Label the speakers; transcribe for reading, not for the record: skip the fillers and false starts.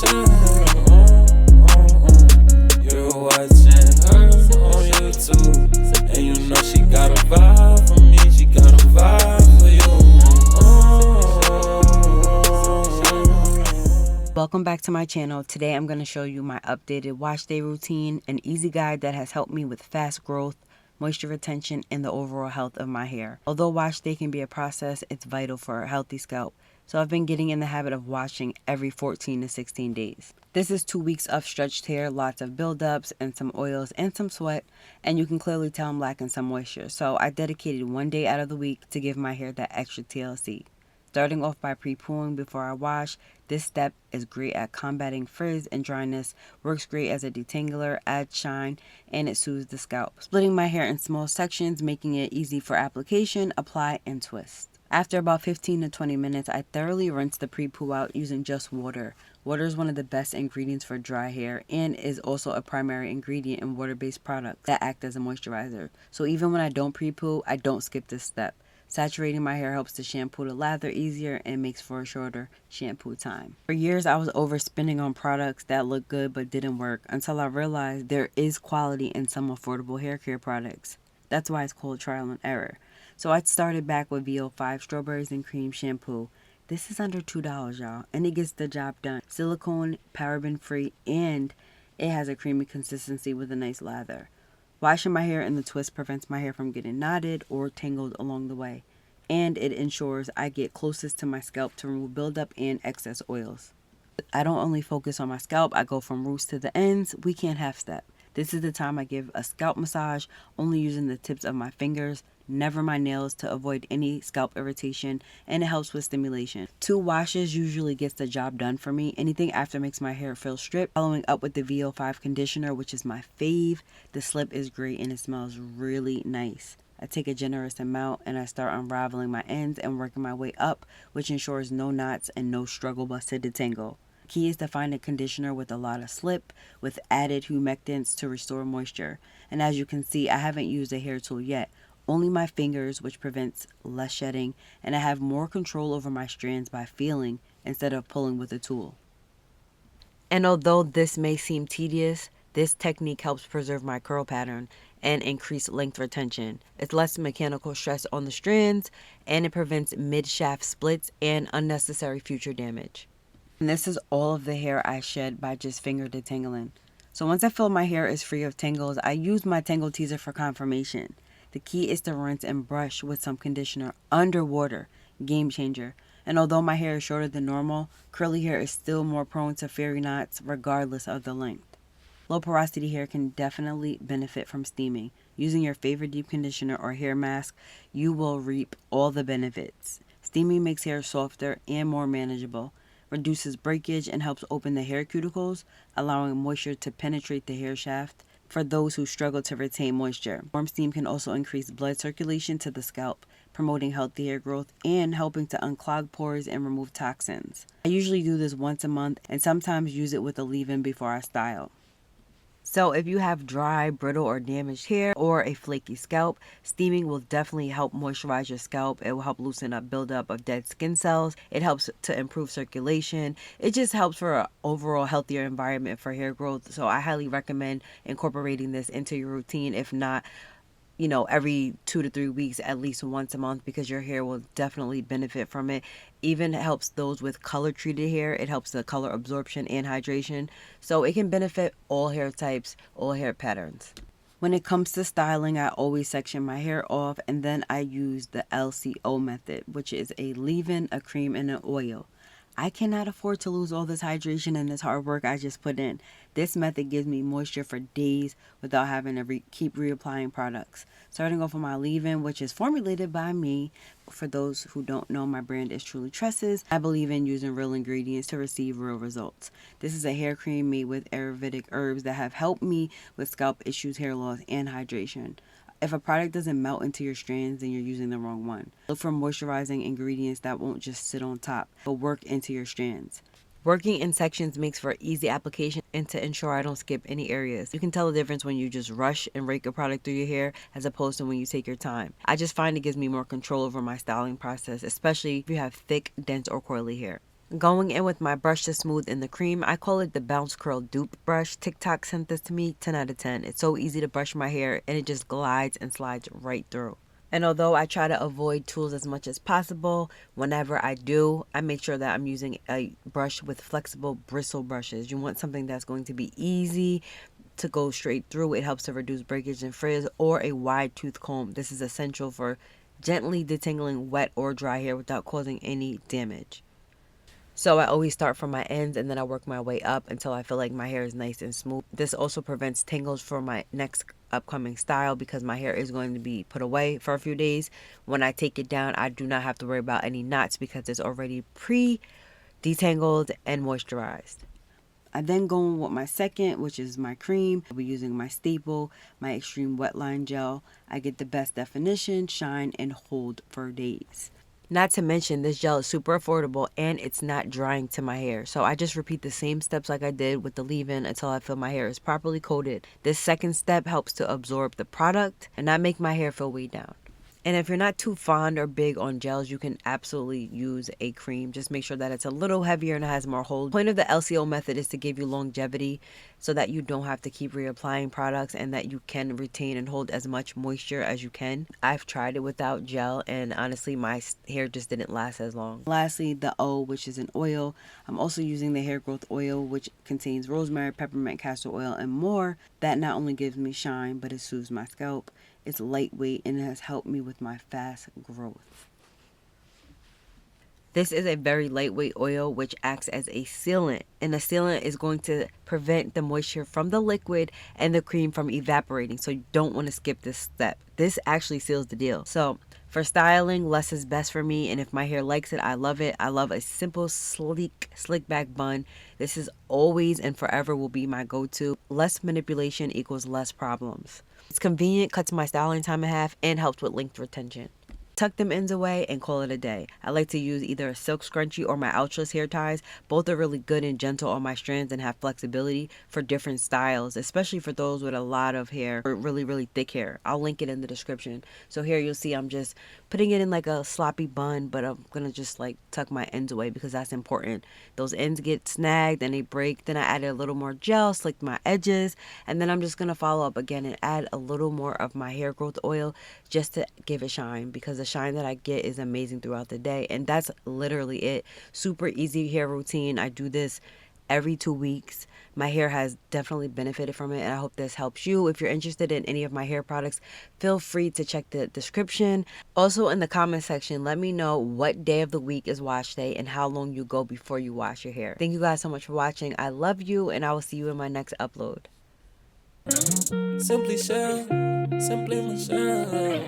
Speaker 1: You're watching her on YouTube, and you know she got a vibe for me, she got a vibe for you.
Speaker 2: Welcome back to my channel. Today I'm going to show you my updated wash day routine, an easy guide that has helped me with fast growth, moisture retention, and the overall health of my hair. Although wash day can be a process, it's vital for a healthy scalp. So I've been getting in the habit of washing every 14 to 16 days. This is 2 weeks of stretched hair, lots of buildups and some oils and some sweat, and you can clearly tell I'm lacking some moisture. So I dedicated 1 day out of the week to give my hair that extra TLC. Starting off by pre-pooling before I wash, this step is great at combating frizz and dryness, works great as a detangler, adds shine, and it soothes the scalp. Splitting my hair in small sections, making it easy for application, apply, and twist. After about 15 to 20 minutes, I thoroughly rinse the pre-poo out using just water. Water is one of the best ingredients for dry hair and is also a primary ingredient in water-based products that act as a moisturizer. So even when I don't pre-poo, I don't skip this step. Saturating my hair helps the shampoo to lather easier and makes for a shorter shampoo time. For years, I was overspending on products that looked good but didn't work until I realized there is quality in some affordable hair care products. That's why it's called trial and error. So I started back with VO5 Strawberries and Cream Shampoo. This is under $2, y'all, and it gets the job done. Silicone, paraben-free, and it has a creamy consistency with a nice lather. Washing my hair in the twist prevents my hair from getting knotted or tangled along the way, and it ensures I get closest to my scalp to remove buildup and excess oils. I don't only focus on my scalp, I go from roots to the ends. We can't half step. This is the time I give a scalp massage, only using the tips of my fingers, never my nails, to avoid any scalp irritation, and it helps with stimulation. 2 washes usually gets the job done for me. Anything after makes my hair feel stripped. Following up with the VO5 conditioner, which is my fave. The slip is great and it smells really nice. I take a generous amount and I start unraveling my ends and working my way up, which ensures no knots and no struggle bus to detangle. Key is to find a conditioner with a lot of slip with added humectants to restore moisture. And as you can see, I haven't used a hair tool yet, only my fingers, which prevents less shedding, and I have more control over my strands by feeling instead of pulling with a tool. And although this may seem tedious, this technique helps preserve my curl pattern and increase length retention. It's less mechanical stress on the strands, and it prevents mid-shaft splits and unnecessary future damage. And this is all of the hair I shed by just finger detangling. So once I feel my hair is free of tangles, I use my tangle teaser for confirmation. The key is to rinse and brush with some conditioner underwater. Game changer. And although my hair is shorter than normal, curly hair is still more prone to fairy knots regardless of the length. Low porosity hair can definitely benefit from steaming. Using your favorite deep conditioner or hair mask, you will reap all the benefits. Steaming makes hair softer and more manageable, reduces breakage, and helps open the hair cuticles, allowing moisture to penetrate the hair shaft for those who struggle to retain moisture. Warm steam can also increase blood circulation to the scalp, promoting healthy hair growth and helping to unclog pores and remove toxins. I usually do this once a month and sometimes use it with a leave-in before I style. So if you have dry, brittle, or damaged hair or a flaky scalp, steaming will definitely help moisturize your scalp. It will help loosen up buildup of dead skin cells. It helps to improve circulation. It just helps for an overall healthier environment for hair growth. So I highly recommend incorporating this into your routine. If not, every 2 to 3 weeks, at least once a month, because your hair will definitely benefit from it. Even helps those with color treated hair. It helps the color absorption and hydration. So it can benefit all hair types, all hair patterns. When it comes to styling, I always section my hair off, and then I use the LCO method, which is a leave-in, a cream, and an oil. I cannot afford to lose all this hydration and this hard work I just put in. This method gives me moisture for days without having to keep reapplying products. Starting off with my leave-in, which is formulated by me. For those who don't know, my brand is Truly Tresses. I believe in using real ingredients to receive real results. This is a hair cream made with Ayurvedic herbs that have helped me with scalp issues, hair loss, and hydration. If a product doesn't melt into your strands, then you're using the wrong one. Look for moisturizing ingredients that won't just sit on top, but work into your strands. Working in sections makes for easy application and to ensure I don't skip any areas. You can tell the difference when you just rush and rake a product through your hair as opposed to when you take your time. I just find it gives me more control over my styling process, especially if you have thick, dense, or coily hair. Going in with my brush to smooth in the cream, I call it the Bounce Curl Dupe brush. TikTok sent this to me, 10 out of 10. It's so easy to brush my hair and it just glides and slides right through. And although I try to avoid tools as much as possible, whenever I do, I make sure that I'm using a brush with flexible bristle brushes. You want something that's going to be easy to go straight through. It helps to reduce breakage and frizz, or a wide tooth comb. This is essential for gently detangling wet or dry hair without causing any damage. So I always start from my ends and then I work my way up until I feel like my hair is nice and smooth. This also prevents tangles for my next upcoming style because my hair is going to be put away for a few days. When I take it down, I do not have to worry about any knots because it's already pre-detangled and moisturized. I then go in with my second, which is my cream. I'll be using my staple, my extreme wetline gel. I get the best definition, shine, and hold for days. Not to mention, this gel is super affordable and it's not drying to my hair. So I just repeat the same steps like I did with the leave-in until I feel my hair is properly coated. This second step helps to absorb the product and not make my hair feel weighed down. And if you're not too fond or big on gels, you can absolutely use a cream. Just make sure that it's a little heavier and it has more hold. The point of the LCO method is to give you longevity so that you don't have to keep reapplying products and that you can retain and hold as much moisture as you can. I've tried it without gel and honestly my hair just didn't last as long. Lastly, the O, which is an oil. I'm also using the hair growth oil, which contains rosemary, peppermint, castor oil, and more. That not only gives me shine, but it soothes my scalp. It's lightweight and it has helped me with my fast growth. This is a very lightweight oil which acts as a sealant, and the sealant is going to prevent the moisture from the liquid and the cream from evaporating, so you don't want to skip this step. This actually seals the deal. So for styling, less is best for me, and if my hair likes it, I love it. I love a simple, sleek, slick back bun. This is always and forever will be my go-to. Less manipulation equals less problems. It's convenient, cuts my styling time in half, and helps with length retention. Tuck them ends away and call it a day. I like to use either a silk scrunchie or my ouchless hair ties. Both are really good and gentle on my strands and have flexibility for different styles, especially for those with a lot of hair or really thick hair. I'll link it in the description. So here you'll see I'm just putting it in like a sloppy bun, but I'm gonna just like tuck my ends away because that's important. Those ends get snagged and they break. Then I added a little more gel, slicked my edges, and then I'm just gonna follow up again and add a little more of my hair growth oil just to give it shine, because the shine that I get is amazing throughout the day. And that's literally it. Super easy hair routine. I do this every 2 weeks. My hair has definitely benefited from it, and I hope this helps you. If you're interested in any of my hair products, feel free to check the description. Also in the comment section, let me know what day of the week is wash day and how long you go before you wash your hair. Thank you guys so much for watching. I love you, and I will see you in my next upload.
Speaker 1: Simply Michelle.